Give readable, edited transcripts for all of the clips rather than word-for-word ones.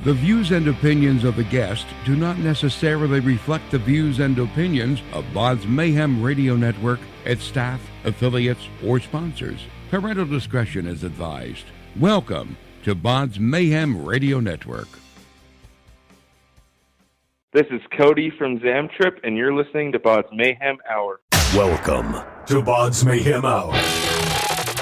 The views and opinions of the guest do not necessarily reflect the views and opinions of BODS Mayhem Radio Network, its staff, affiliates, or sponsors. Parental discretion is advised. Welcome to BODS Mayhem Radio Network. This is Cody from ZamTrip, and you're listening to BODS Mayhem Hour. Welcome to BODS Mayhem Hour,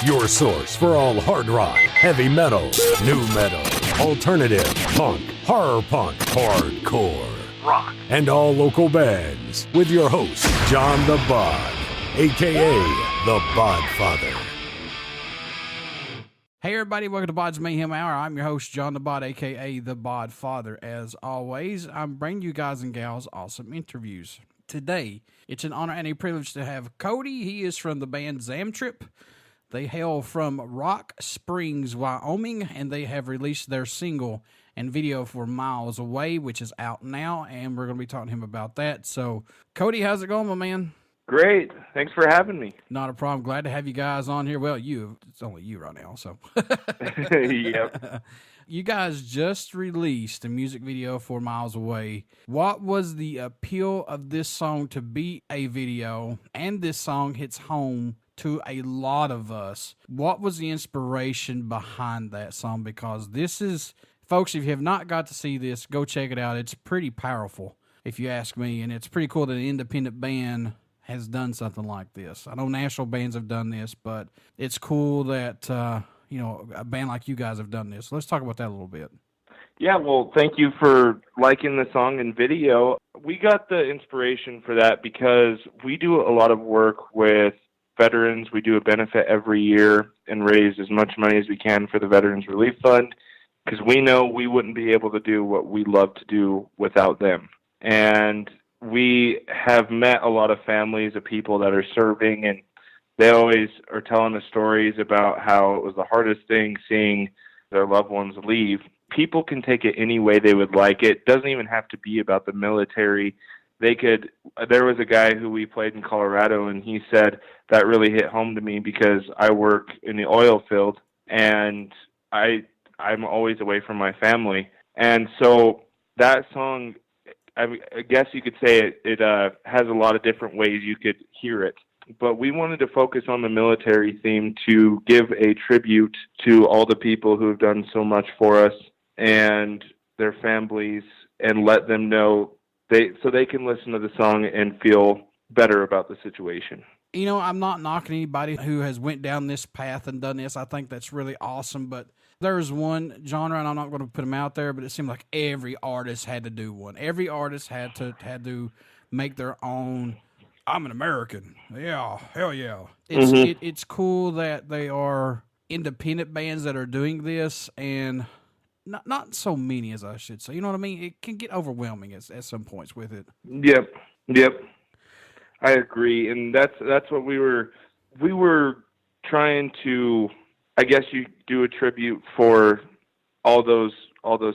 your source for all hard rock, heavy metal, new metal, alternative, punk, horror punk, hardcore, rock, and all local bands, with your host, John the Bod, a.k.a. the Bodfather. Hey everybody, welcome to BODS Mayhem Hour. I'm your host, John the Bod, a.k.a. the Bodfather. As always, I'm bringing you guys and gals awesome interviews. Today, it's an honor and a privilege to have Cody. He is from the band ZamTrip. They hail from Rock Springs, Wyoming, and they have released their single and video for Miles Away, which is out now, and we're going to be talking to him about that. So, Cody, how's it going, my man? Great. Thanks for having me. Not a problem. Glad to have you guys on here. Well, it's only you right now, so. Yep. You guys just released a music video for Miles Away. What was the appeal of this song to be a video, and this song hits home to a lot of us? What was the inspiration behind that song? Because this is, folks, if you have not got to see this, go check it out. It's pretty powerful, if you ask me, and it's pretty cool that an independent band has done something like this. I know national bands have done this, but it's cool that, a band like you guys have done this. Let's talk about that a little bit. Yeah, well, thank you for liking the song and video. We got the inspiration for that because we do a lot of work with veterans. We do a benefit every year and raise as much money as we can for the Veterans Relief Fund, because we know we wouldn't be able to do what we love to do without them. And we have met a lot of families of people that are serving, and they always are telling us stories about how it was the hardest thing seeing their loved ones leave. People can take it any way they would like it. It doesn't even have to be about the military. There was a guy who we played in Colorado, and he said that really hit home to me because I work in the oil field, and I'm always away from my family. And so that song, I guess you could say it has a lot of different ways you could hear it. But we wanted to focus on the military theme to give a tribute to all the people who have done so much for us and their families, and let them know so they can listen to the song and feel better about the situation. You know, I'm not knocking anybody who has went down this path and done this. I think that's really awesome, but there's one genre, and I'm not going to put them out there, but it seemed like every artist had to do one. Every artist had to make their own. I'm an American. Yeah, hell yeah. It's cool that they are independent bands that are doing this, and not so many, as I should say. You know what I mean? It can get overwhelming at some points with it. Yep. I agree, and that's what we were trying to, I guess, you do a tribute for all those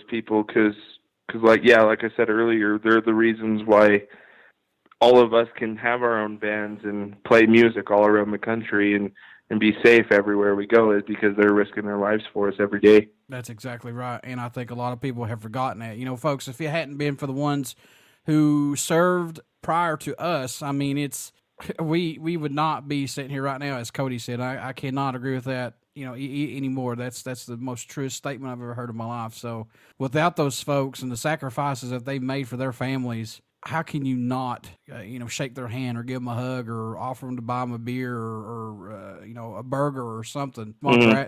people, because like I said earlier, they're the reasons why all of us can have our own bands and play music all around the country and be safe everywhere we go, is because they're risking their lives for us every day. That's exactly right, and I think a lot of people have forgotten that. You know, folks, if it hadn't been for the ones who served prior to us, I mean, we would not be sitting here right now, as Cody said. I cannot agree with that, anymore. That's the most truest statement I've ever heard in my life. So without those folks and the sacrifices that they made for their families, how can you not, shake their hand or give them a hug or offer them to buy them a beer or a burger or something?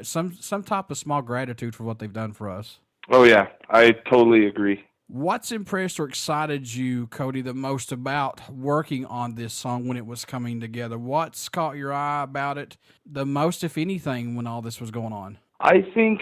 Some type of small gratitude for what they've done for us. Oh, yeah. I totally agree. What's impressed or excited you, Cody, the most about working on this song when it was coming together? What's caught your eye about it the most, if anything, when all this was going on? I think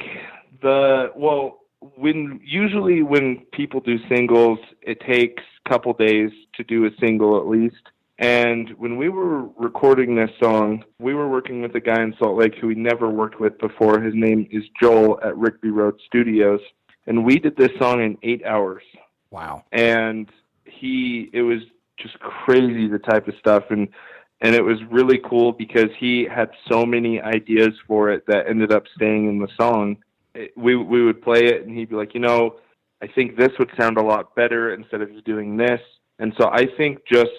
usually when people do singles, it takes a couple days to do a single at least. And when we were recording this song, we were working with a guy in Salt Lake who we never worked with before. His name is Joel at Rigby Road Studios. And we did this song in 8 hours. Wow. And it was just crazy, the type of stuff. And it was really cool because he had so many ideas for it that ended up staying in the song. We would play it and he'd be like, I think this would sound a lot better instead of doing this. And so I think just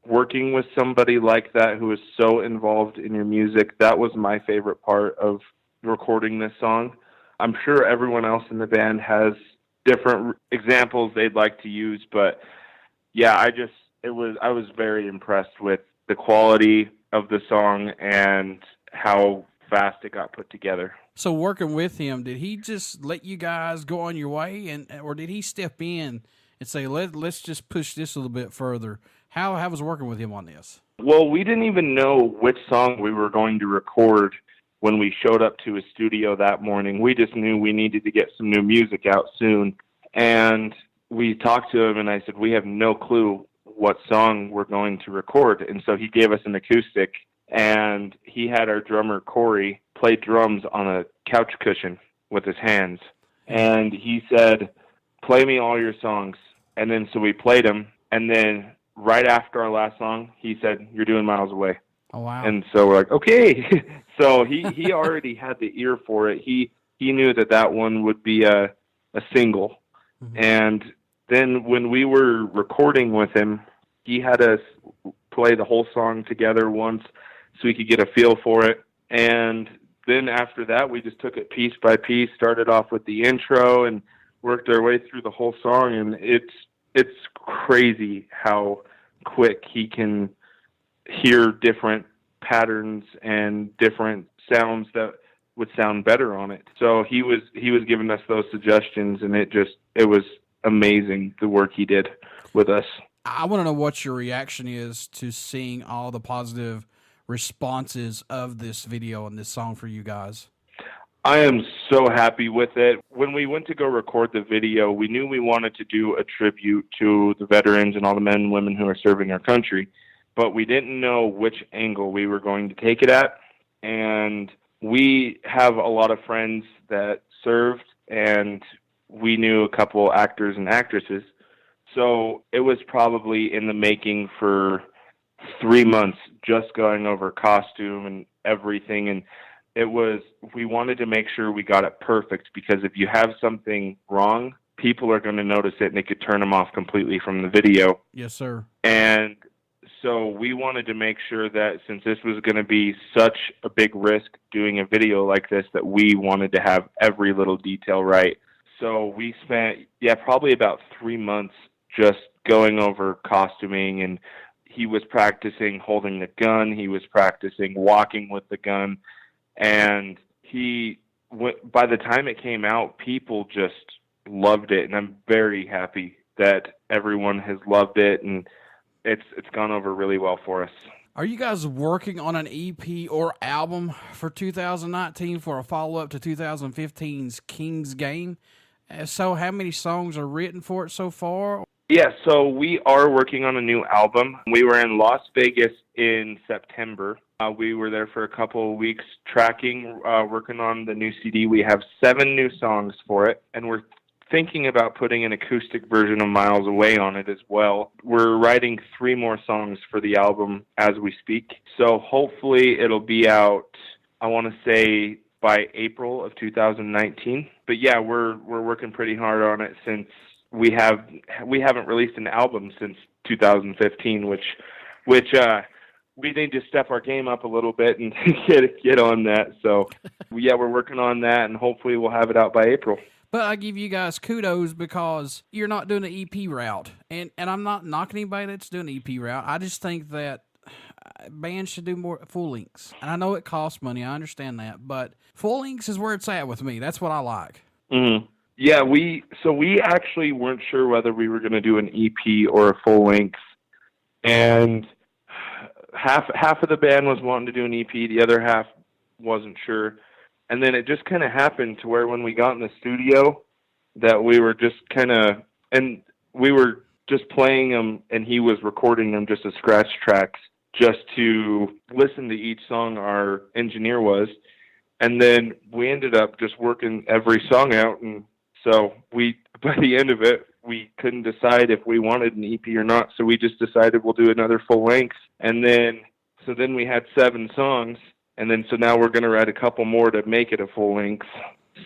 working with somebody like that who is so involved in your music, that was my favorite part of recording this song. I'm sure everyone else in the band has different examples they'd like to use, but yeah, I was very impressed with the quality of the song and how fast it got put together. So working with him, did he just let you guys go on your way, or did he step in and say, let's just push this a little bit further? How was working with him on this? Well, we didn't even know which song we were going to record when we showed up to his studio that morning. We just knew we needed to get some new music out soon. And we talked to him, and I said, we have no clue what song we're going to record. And so he gave us an acoustic, and he had our drummer, Corey, play drums on a couch cushion with his hands. And he said, play me all your songs. And then so we played them, and then right after our last song, he said, you're doing Miles Away. Oh, wow. And so we're like, okay. So he already had the ear for it. He knew that one would be a single. Mm-hmm. And then when we were recording with him, he had us play the whole song together once so we could get a feel for it. And then after that, we just took it piece by piece, started off with the intro and worked our way through the whole song. And it's crazy how quick he can hear different patterns and different sounds that would sound better on it. So he was giving us those suggestions, and it was amazing, the work he did with us. I want to know what your reaction is to seeing all the positive responses of this video and this song for you guys. I am so happy with it. When we went to go record the video, we knew we wanted to do a tribute to the veterans and all the men and women who are serving our country, but we didn't know which angle we were going to take it at. And we have a lot of friends that served, and we knew a couple actors and actresses. So it was probably in the making for 3 months, just going over costume and everything. And we wanted to make sure we got it perfect, because if you have something wrong, people are going to notice it and it could turn them off completely from the video. Yes, sir. And so we wanted to make sure that since this was going to be such a big risk doing a video like this, that we wanted to have every little detail right. So we spent, probably about 3 months just going over costuming, and he was practicing holding the gun. He was practicing walking with the gun. And by the time it came out, people just loved it. And I'm very happy that everyone has loved it, and it's gone over really well for us. Are you guys working on an EP or album for 2019 for a follow-up to 2015's King's Game? So how many songs are written for it so far? Yeah, so we are working on a new album. We were in Las Vegas in September. We were there for a couple of weeks tracking, working on the new CD. We have 7 new songs for it, and we're thinking about putting an acoustic version of Miles Away on it as well. We're writing 3 more songs for the album as we speak. So hopefully it'll be out, I want to say, by April of 2019. But yeah, we're working pretty hard on it since we haven't released an album since 2015, which we need to step our game up a little bit and get on that. So yeah, we're working on that, and hopefully we'll have it out by April. But I give you guys kudos because you're not doing an EP route. And I'm not knocking anybody that's doing an EP route. I just think that bands should do more full lengths. And I know it costs money. I understand that. But full lengths is where it's at with me. That's what I like. Mm-hmm. Yeah, we actually weren't sure whether we were going to do an EP or a full length. And half of the band was wanting to do an EP. The other half wasn't sure. And then it just kind of happened to where when we got in the studio that we were just and we were just playing them, and he was recording them just as scratch tracks just to listen to each song, our engineer was. And then we ended up just working every song out. And so by the end of it, we couldn't decide if we wanted an EP or not. So we just decided we'll do another full length. And then we had 7 songs. And then, so now we're going to write a couple more to make it a full length.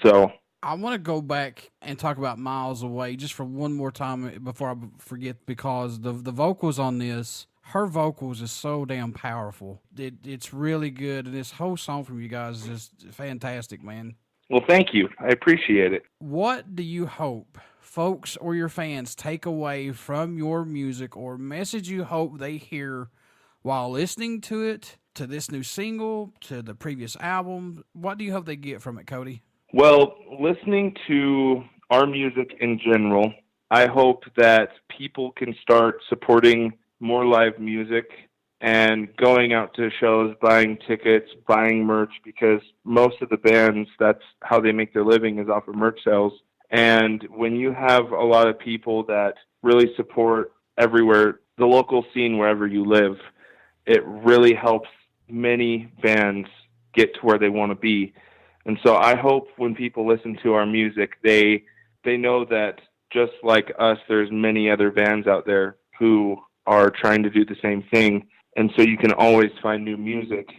So I want to go back and talk about Miles Away just for one more time before I forget, because the vocals on this, her vocals is so damn powerful. It's really good, and this whole song from you guys is just fantastic, man. Well, thank you. I appreciate it. What do you hope folks or your fans take away from your music, or message you hope they hear while listening to it, to this new single, to the previous album? What do you hope they get from it, Cody? Well, listening to our music in general, I hope that people can start supporting more live music and going out to shows, buying tickets, buying merch, because most of the bands, that's how they make their living, is off of merch sales. And when you have a lot of people that really support everywhere, the local scene wherever you live, it really helps many bands get to where they want to be. And so I hope when people listen to our music, they know that just like us, there's many other bands out there who are trying to do the same thing. And so you can always find new music.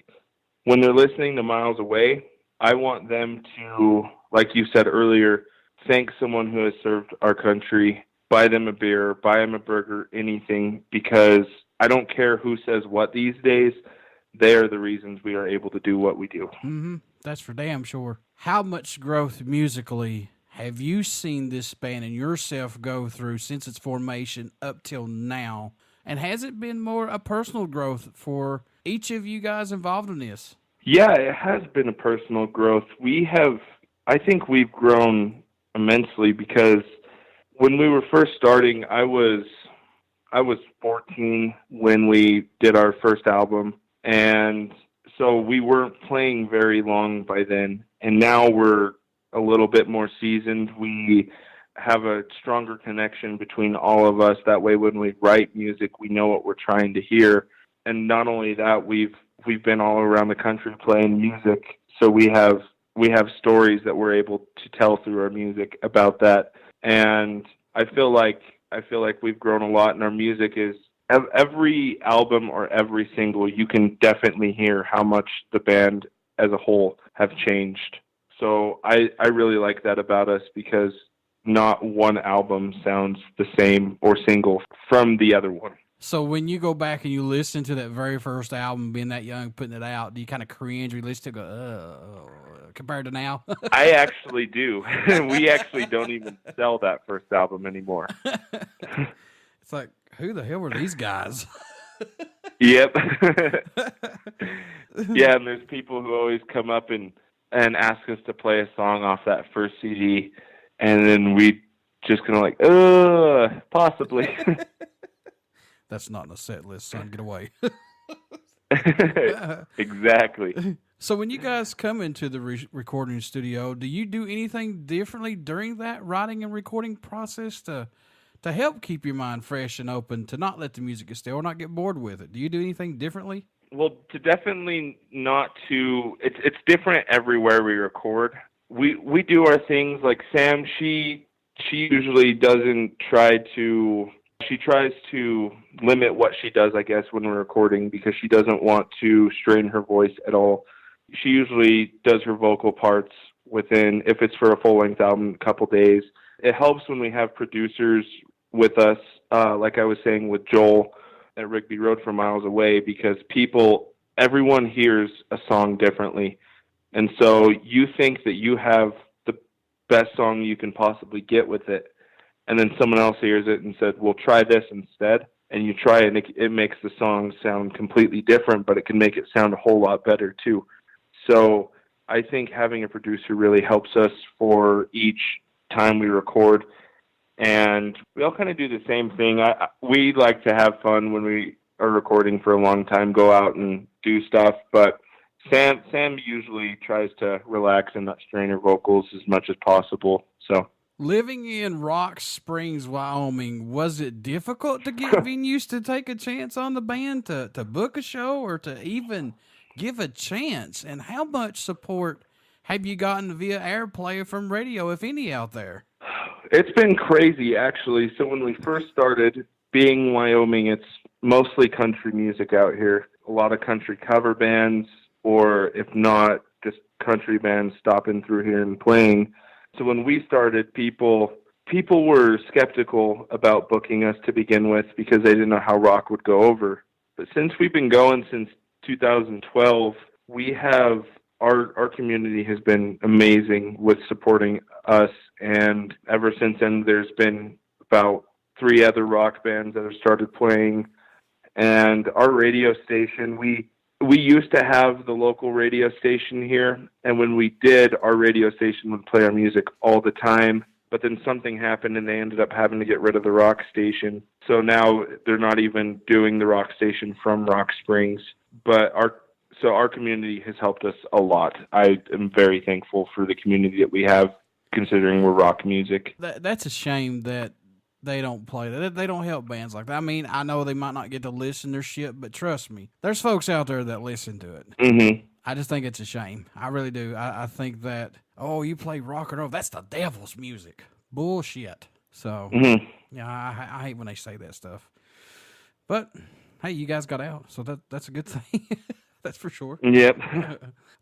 When they're listening to Miles Away, I want them to, like you said earlier, thank someone who has served our country, buy them a beer, buy them a burger, anything, because I don't care who says what these days. They are the reasons we are able to do what we do. Mm-hmm. That's for damn sure. How much growth musically have you seen this band and yourself go through since its formation up till now? And has it been more a personal growth for each of you guys involved in this? Yeah, it has been a personal growth. I think we've grown immensely, because when we were first starting, I was 14 when we did our first album. And so we weren't playing very long by then. And now we're a little bit more seasoned. We have a stronger connection between all of us. That way, when we write music, we know what we're trying to hear. And not only that, we've been all around the country playing music. So we have stories that we're able to tell through our music about that. And I feel like we've grown a lot, and our music is, every album or every single, you can definitely hear how much the band as a whole have changed. So I really like that about us, because not one album sounds the same or single from the other one. So when you go back and you listen to that very first album, being that young, putting it out, do you kind of cringe or you listen to it, go, compared to now? I actually do. We actually don't even sell that first album anymore. It's like, who the hell were these guys? Yep. Yeah, and there's people who always come up and ask us to play a song off that first CD, and then we just kind of like, possibly. That's not in the set list, son. Get away. Exactly. So when you guys come into the recording studio, do you do anything differently during that writing and recording process to help keep your mind fresh and open, to not let the music get stale or not get bored with it? Do you do anything differently? Well, to definitely not to, it's different everywhere we record. We do our things like Sam, she usually doesn't she tries to limit what she does, I guess, when we're recording, because she doesn't want to strain her voice at all. She usually does her vocal parts within, if it's for a full-length album, a couple days. It helps when we have producers with us, like I was saying with Joel at Rigby Road for Miles Away, because everyone hears a song differently. And so you think that you have the best song you can possibly get with it, and then someone else hears it and said, well, try this instead. And you try it, and it makes the song sound completely different, but it can make it sound a whole lot better too. So I think having a producer really helps us for each time we record. And we all kind of do the same thing. We like to have fun when we are recording for a long time, go out and do stuff. But Sam usually tries to relax and not strain her vocals as much as possible. So, living in Rock Springs, Wyoming, was it difficult to get venues to take a chance on the band, to book a show, or to even give a chance? And how much support have you gotten via airplay from radio, if any, out there? It's been crazy, actually. So when we first started, being Wyoming, it's mostly country music out here. A lot of country cover bands, or if not, just country bands stopping through here and playing. So when we started, people were skeptical about booking us to begin with because they didn't know how rock would go over. But since we've been going since 2012, we have our community has been amazing with supporting us, and ever since then, there's been about 3 other rock bands that have started playing. And our radio station, we used to have the local radio station here, and when we did, our radio station would play our music all the time. But then something happened, and they ended up having to get rid of the rock station. So now they're not even doing the rock station from Rock Springs. But our community has helped us a lot. I am very thankful for the community that we have, considering we're rock music. That's a shame that they don't play that. They don't help bands like that. I mean, I know they might not get to listen to their shit, but trust me, there's folks out there that listen to it. Mm-hmm. I just think it's a shame. I really do. I think that, oh, you play rock and roll, that's the devil's music. Bullshit. So, yeah, I hate when they say that stuff. But, hey, you guys got out, so that's a good thing. That's for sure. Yep.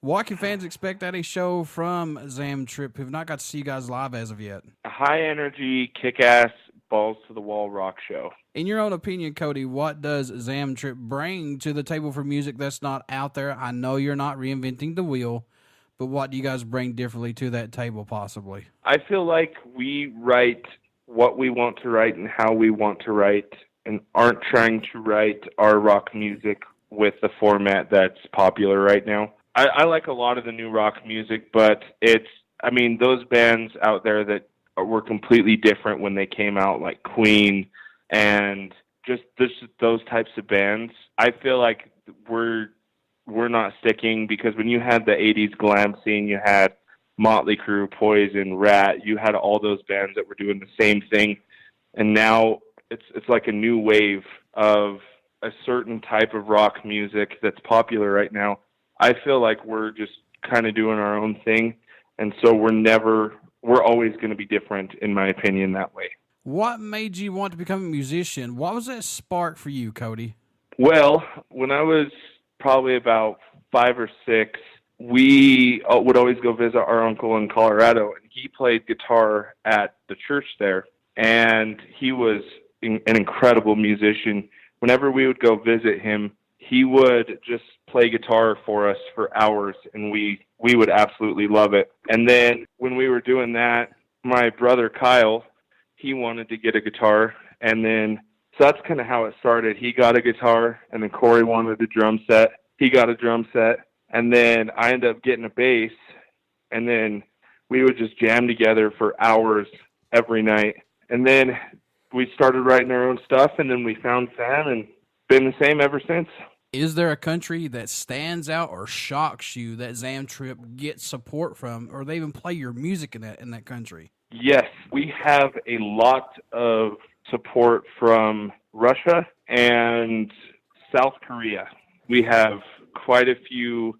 What can fans expect at a show from ZamTrip who've not got to see you guys live as of yet? A high-energy, kick-ass, balls-to-the-wall rock show. In your own opinion, Cody, what does ZamTrip bring to the table for music that's not out there? I know you're not reinventing the wheel, but what do you guys bring differently to that table, possibly? I feel like we write what we want to write and how we want to write, and aren't trying to write our rock music with the format that's popular right now. I like a lot of the new rock music, but those bands out there that were completely different when they came out, like Queen and just those types of bands, I feel like we're not sticking, because when you had the 80s glam scene, you had Motley Crue, Poison, Rat, you had all those bands that were doing the same thing, and now it's like a new wave of a certain type of rock music that's popular right now. I feel like we're just kind of doing our own thing, and so we're always going to be different, in my opinion, that way. What made you want to become a musician? What was that spark for you, Cody? Well, when I was probably about 5 or 6, we would always go visit our uncle in Colorado, and he played guitar at the church there, and he was an incredible musician. Whenever we would go visit him, he would just play guitar for us for hours, and we would absolutely love it. And then when we were doing that, my brother Kyle, he wanted to get a guitar, and then so that's kind of how it started. He got a guitar, and then Corey wanted a drum set. He got a drum set, and then I ended up getting a bass, and then we would just jam together for hours every night. And then we started writing our own stuff, and then we found Sam, and been the same ever since. Is there a country that stands out or shocks you that ZamTrip gets support from, or they even play your music in that country? Yes, we have a lot of support from Russia and South Korea. We have quite a few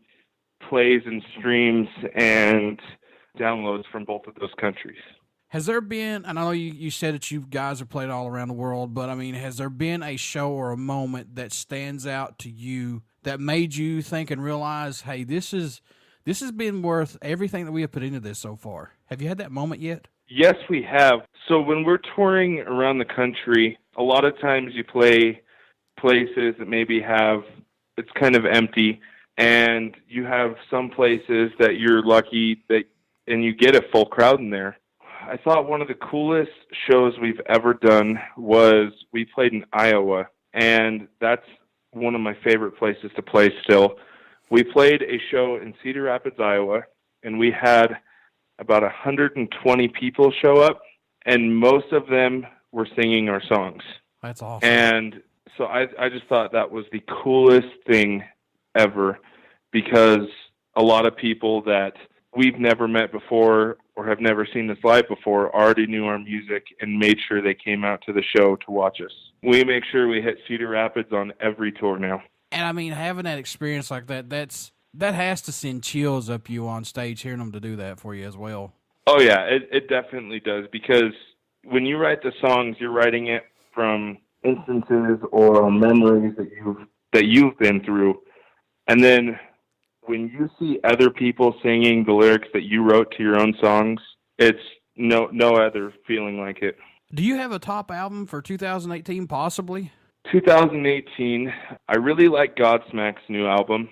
plays and streams and downloads from both of those countries. Has there been, and I know you said that you guys have played all around the world, but I mean, has there been a show or a moment that stands out to you that made you think and realize, hey, this has been worth everything that we have put into this so far? Have you had that moment yet? Yes, we have. So when we're touring around the country, a lot of times you play places that maybe it's kind of empty, and you have some places that you're lucky and you get a full crowd in there. I thought one of the coolest shows we've ever done was we played in Iowa, and that's one of my favorite places to play still. We played a show in Cedar Rapids, Iowa, and we had about 120 people show up, and most of them were singing our songs. That's awesome. And so I just thought that was the coolest thing ever, because a lot of people that we've never met before or have never seen us live before already knew our music and made sure they came out to the show to watch us. We make sure we hit Cedar Rapids on every tour now. And I mean, having that experience like that has to send chills up you on stage, hearing them to do that for you as well. Oh yeah, it definitely does, because when you write the songs, you're writing it from instances or memories that you've been through, and then when you see other people singing the lyrics that you wrote to your own songs, It's no other feeling like it. Do you have a top album for 2018, possibly? 2018, I really like Godsmack's new album.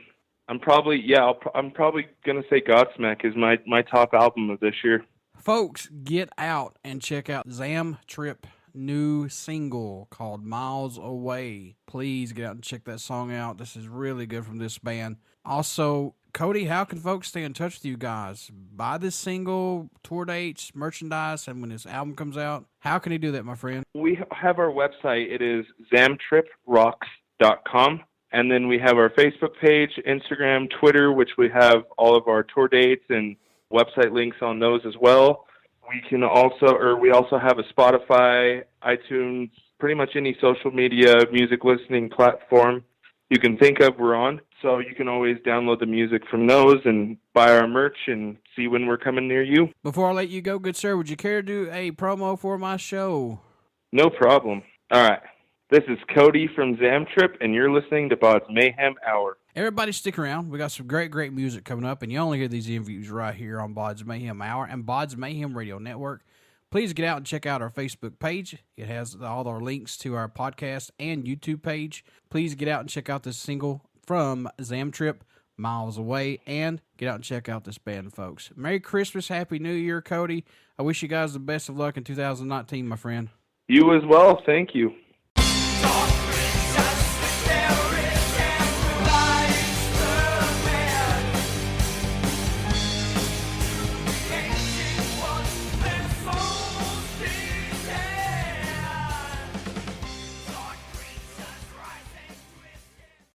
I'm probably gonna say Godsmack is my top album of this year. Folks, get out and check out ZamTrip new single called Miles Away. Please get out and check that song out. This is really good from this band. Also, Cody, how can folks stay in touch with you guys? Buy this single, tour dates, merchandise, and when this album comes out, how can he do that, my friend? We have our website. It is ZamTripRocks.com. And then we have our Facebook page, Instagram, Twitter, which we have all of our tour dates and website links on those as well. We also have a Spotify, iTunes, pretty much any social media music listening platform you can think of, we're on. So you can always download the music from those and buy our merch and see when we're coming near you. Before I let you go, good sir, would you care to do a promo for my show? No problem. All right. This is Cody from ZamTrip, and you're listening to BODS Mayhem Hour. Everybody stick around. We got some great music coming up, and you only hear these interviews right here on BODS Mayhem Hour and BODS Mayhem Radio Network. Please get out and check out our Facebook page. It has all our links to our podcast and YouTube page. Please get out and check out this single from ZamTrip, Miles Away, and get out and check out this band, folks. Merry Christmas, Happy New Year, Cody. I wish you guys the best of luck in 2019, my friend. You as well. Thank you.